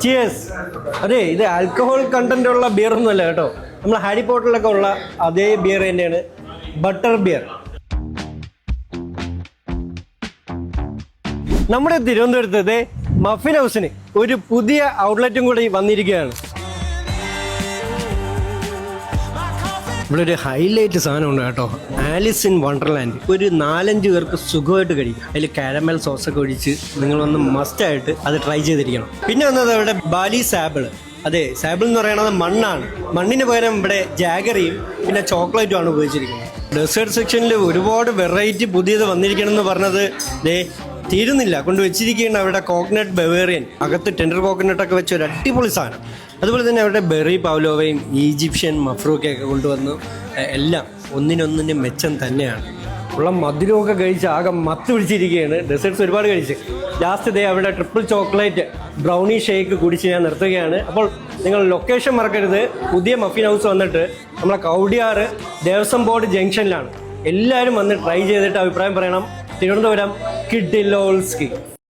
Cheers. അതെ, ഇത് alcohol content ഉള്ള ബിയർ ഒന്നുമല്ല കേട്ടോ. നമ്മൾ ഹാരി പോട്ടറിലൊക്കെ ഉള്ള അതേ ബിയർ തന്നെയാണ്, ബട്ടർ ബിയർ. നമ്മുടെ തിരുവനന്തപുരത്തെ മഫിൻ ഹൗസിന് ഒരു പുതിയ ഔട്ട്ലെറ്റും കൂടി വന്നിരിക്കുകയാണ്. ഇവിടെ ഒരു ഹൈലൈറ്റ് സാധനം ഉണ്ട് കേട്ടോ, ആലിസ് ഇൻ വണ്ടർലാൻഡ്. ഒരു 4-5 പേർക്ക് സുഖമായിട്ട് കഴിക്കും. അതിൽ കാരമൽ സോസൊക്കെ ഒഴിച്ച് നിങ്ങളൊന്ന് മസ്റ്റായിട്ട് അത് ട്രൈ ചെയ്തിരിക്കണം. പിന്നെ വന്നത് ഇവിടെ ബാലി സാബിൾ. അതെ, സാബിൾ എന്ന് പറയുന്നത് മണ്ണാണ്. മണ്ണിന് പകരം ഇവിടെ ജാഗറിയും പിന്നെ ചോക്ലേറ്റും ആണ് ഉപയോഗിച്ചിരിക്കുന്നത്. ഡെസേർട്ട് സെക്ഷനിൽ ഒരുപാട് വെറൈറ്റി പുതിയത് വന്നിരിക്കണം എന്ന് പറഞ്ഞത് തീരുന്നില്ല, കൊണ്ടുവച്ചിരിക്കുകയാണ് അവരുടെ കോക്കനട്ട് ബവേറിയൻ. അകത്ത് ടെൻഡർ കോക്കനട്ടൊക്കെ വെച്ച് ഒരു അടിപൊളി സാധനം. അതുപോലെ തന്നെ അവരുടെ ബെറി പവ്ലോവയും ഈജിപ്ഷ്യൻ മഫ്രൂക്കയൊക്കെ കൊണ്ടുവന്നു. എല്ലാം ഒന്നിനൊന്നിനും മെച്ചം തന്നെയാണ്. ഉള്ള മധുരമൊക്കെ കഴിച്ച് ആകെ മത്ത് പിടിച്ചിരിക്കുകയാണ്. ഡെസേർട്ട്സ് ഒരുപാട് കഴിച്ച് ലാസ്റ്റ് അവരുടെ ട്രിപ്പിൾ ചോക്ലേറ്റ് ബ്രൗണി ഷേക്ക് കുടിച്ച് ഞാൻ നിർത്തുകയാണ്. അപ്പോൾ നിങ്ങൾ ലൊക്കേഷൻ മറക്കരുത്. പുതിയ മഫിൻ ഹൗസ് വന്നിട്ട് നമ്മളെ കൗടിയാറ് ദേവസ്വം ബോർഡ് ജംഗ്ഷനിലാണ്. എല്ലാവരും വന്ന് ട്രൈ ചെയ്തിട്ട് അഭിപ്രായം പറയണം. തിരുവനന്തപുരം കിഡിലോൾസ്കി.